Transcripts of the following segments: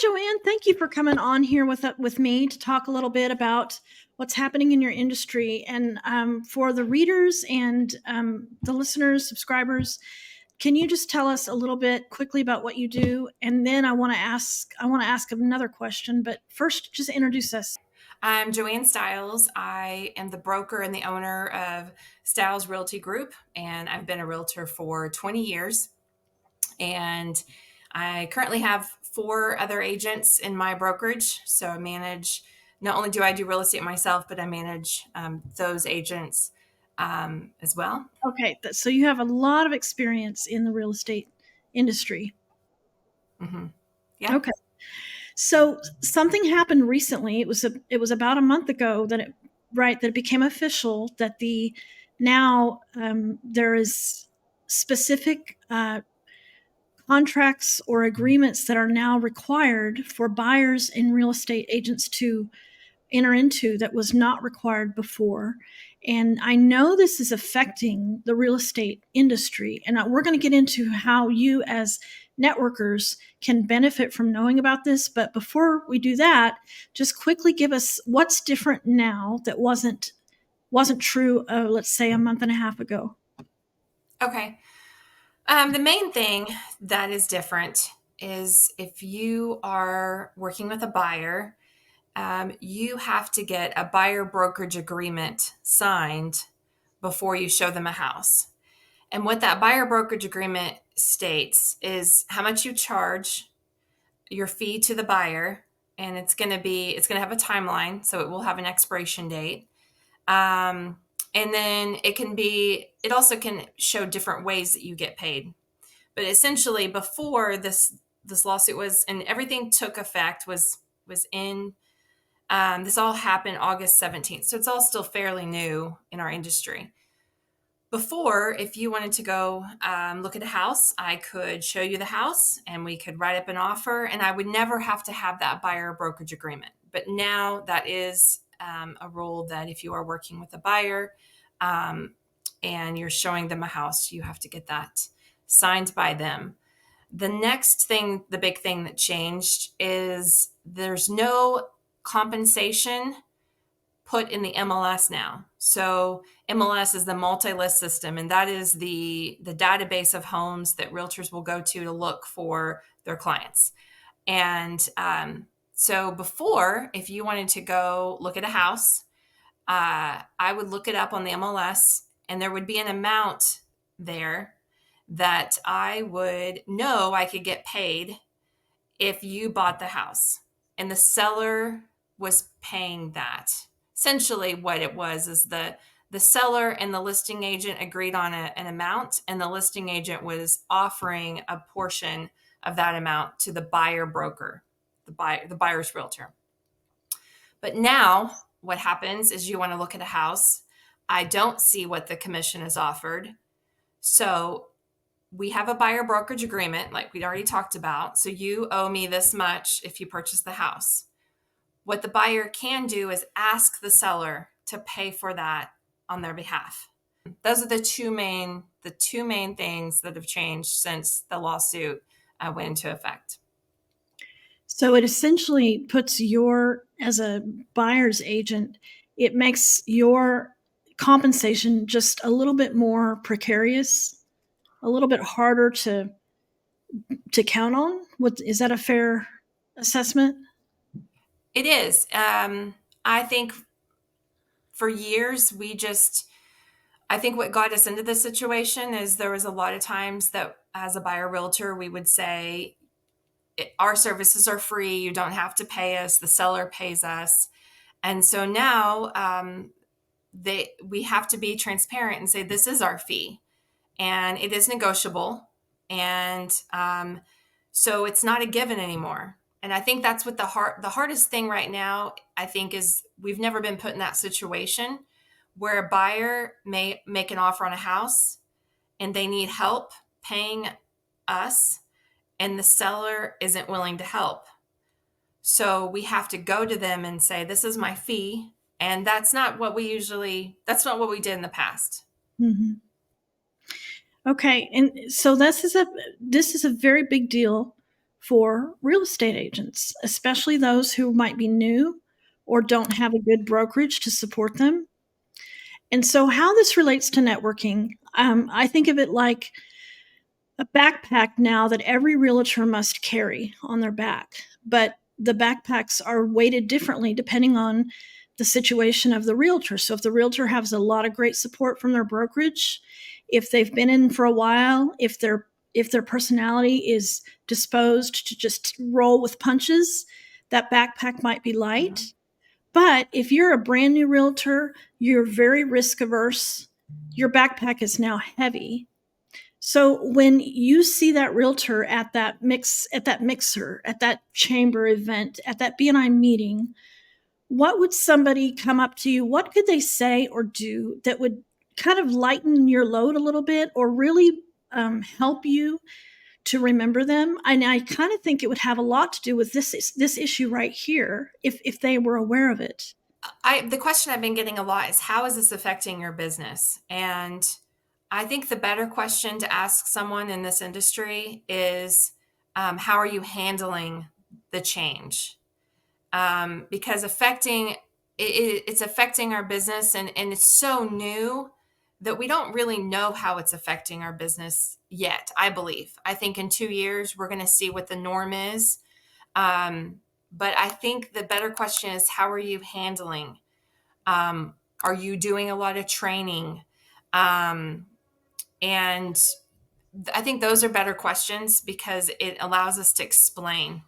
Joanne, thank you for coming on here with me to talk a little bit about what's happening in your industry. And for the readers and the listeners, subscribers, can you just tell us a little bit quickly about what you do? And then I want to ask another question. But first, just introduce us. I'm Joanne Stiles. I am the broker and the owner of Stiles Realty Group, and I've been a realtor for 20 years. And I currently have 4 other agents in my brokerage. So I manage, not only do I do real estate myself, but I manage those agents as well. Okay, so you have a lot of experience in the real estate industry. Mm-hmm. Yeah. Okay. So something happened recently. It was about a month ago that it became official that there is specific contracts or agreements that are now required for buyers and real estate agents to enter into that was not required before. And I know this is affecting the real estate industry. And we're going to get into how you, as networkers, can benefit from knowing about this. But before we do that, just quickly give us what's different now that wasn't true, let's say, a month and a half ago. Okay. The main thing that is different is if you are working with a buyer, you have to get a buyer brokerage agreement signed before you show them a house. And what that buyer brokerage agreement states is how much you charge, your fee to the buyer, and it's going to have a timeline, so it will have an expiration date. And then it also can show different ways that you get paid. But essentially, before this lawsuit was, and everything took effect, was in this all happened August 17th. So it's all still fairly new in our industry. Before, if you wanted to go look at a house, I could show you the house and we could write up an offer, and I would never have to have that buyer brokerage agreement. But now that is a rule that if you are working with a buyer and you're showing them a house, you have to get that signed by them. The next thing, the big thing that changed is there's no compensation put in the MLS now. So MLS is the multi-list system, and that is the database of homes that realtors will go to look for their clients. And so before, if you wanted to go look at a house, I would look it up on the MLS, and there would be an amount there that I would know I could get paid if you bought the house. And the seller was paying that. Essentially, what it was is the seller and the listing agent agreed on an amount, and the listing agent was offering a portion of that amount to the buyer broker, the buyer's realtor. But now what happens is you want to look at a house. I don't see what the commission is offered. So we have a buyer brokerage agreement, like we already talked about. So you owe me this much if you purchase the house. What the buyer can do is ask the seller to pay for that on their behalf. Those are the two main things that have changed since the lawsuit went into effect. So it essentially puts as a buyer's agent, it makes your compensation just a little bit more precarious, a little bit harder to count on. Is that a fair assessment? It is. I think for years I think what got us into this situation is there was a lot of times that as a buyer realtor, we would say, our services are free. You don't have to pay us. The seller pays us. And so now we have to be transparent and say, this is our fee and it is negotiable. And so it's not a given anymore. And I think that's what the hardest thing right now, I think, is we've never been put in that situation where a buyer may make an offer on a house and they need help paying us, and the seller isn't willing to help. So we have to go to them and say, this is my fee. And that's not what we did in the past. Mm-hmm. Okay. And so this is a very big deal for real estate agents, especially those who might be new or don't have a good brokerage to support them. And so, how this relates to networking, I think of it like a backpack now that every realtor must carry on their back. But the backpacks are weighted differently depending on the situation of the realtor. So if the realtor has a lot of great support from their brokerage, if they've been in for a while, if their personality is disposed to just roll with punches, that backpack might be light. But if you're a brand new realtor, you're very risk averse, your backpack is now heavy. So when you see that realtor at that mixer, at that chamber event, at that BNI meeting, what would somebody come up to you? What could they say or do that would kind of lighten your load a little bit, or really help you to remember them? And I kind of think it would have a lot to do with this issue right here, if they were aware of it. The question I've been getting a lot is, how is this affecting your business? And I think the better question to ask someone in this industry is, how are you handling the change? Because it's affecting our business, and it's so new that we don't really know how it's affecting our business yet. I think in 2 years we're going to see what the norm is. But I think the better question is, how are you handling? Are you doing a lot of training? Um, and I think those are better questions, because it allows us to explain,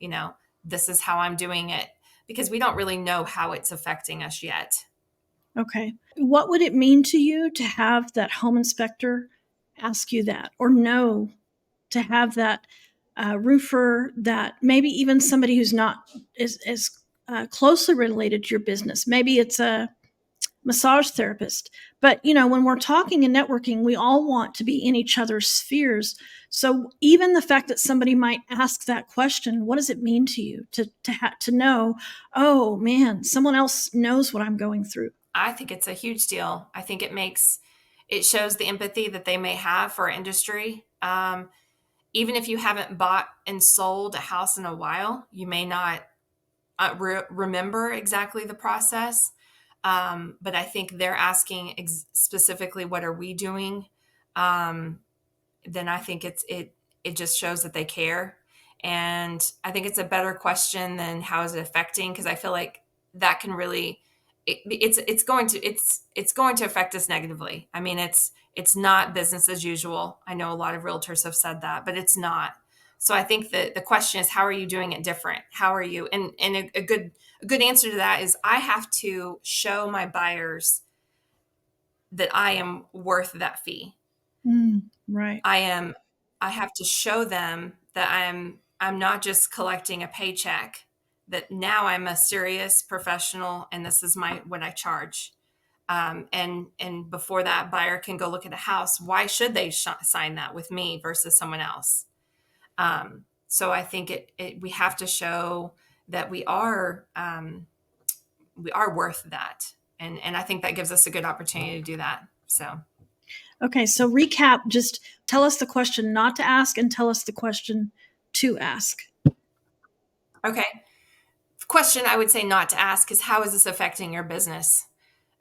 you know, this is how I'm doing it, because we don't really know how it's affecting us yet. Okay. What would it mean to you to have that home inspector ask you that, or know to have that roofer, that maybe even somebody who's not as closely related to your business? Maybe it's a massage therapist. But when we're talking and networking, we all want to be in each other's spheres. So even the fact that somebody might ask that question, what does it mean to you to know? Oh man, someone else knows what I'm going through. I think it's a huge deal. I think it shows the empathy that they may have for our industry. Even if you haven't bought and sold a house in a while, you may not remember exactly the process. But I think they're asking specifically, what are we doing? Um, then I think it just shows that they care. And I think it's a better question than how is it affecting, because I feel like that can really it's going to affect us negatively. I mean, it's not business as usual. I know a lot of realtors have said that, but it's not. So I think that the question is, how are you doing it different? How are you? And a good answer to that is, I have to show my buyers that I am worth that fee. Right. I am I have to show them that I'm not just collecting a paycheck, that now I'm a serious professional, and this is my what I charge. And before that buyer can go look at a house, why should they sign that with me versus someone else? So I think we have to show that we are worth that, and I think that gives us a good opportunity to do that. So. Okay, so recap, just tell us the question not to ask and tell us the question to ask. Okay. Question I would say not to ask is, how is this affecting your business?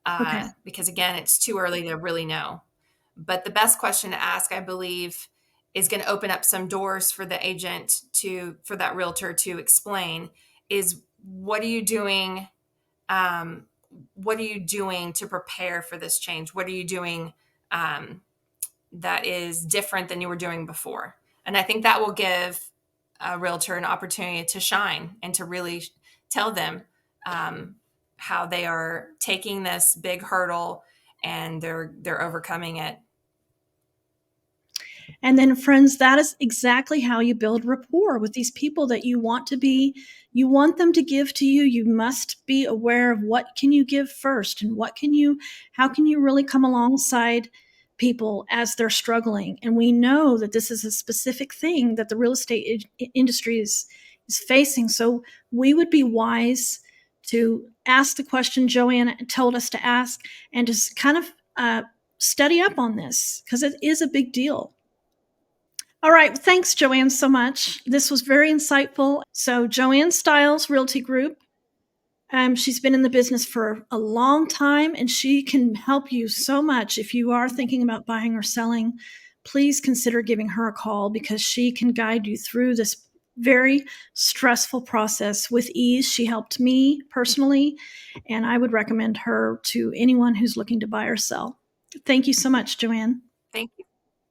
Okay. Because again, it's too early to really know. But the best question to ask, I believe, is going to open up some doors for the agent for that realtor to explain, is, what are you doing? What are you doing to prepare for this change? What are you doing that is different than you were doing before? And I think that will give a realtor an opportunity to shine and to really tell them how they are taking this big hurdle, and they're overcoming it. And then, friends, that is exactly how you build rapport with these people that you want them to give to you. You must be aware of what can you give first, and how can you really come alongside people as they're struggling. And we know that this is a specific thing that the real estate industry is facing. So we would be wise to ask the question Joanne told us to ask, and just kind of study up on this, because it is a big deal. All right. Thanks, Joanne, so much. This was very insightful. So, Joanne Stiles Realty Group. She's been in the business for a long time, and she can help you so much. If you are thinking about buying or selling, please consider giving her a call, because she can guide you through this very stressful process with ease. She helped me personally, and I would recommend her to anyone who's looking to buy or sell. Thank you so much, Joanne. Thank you.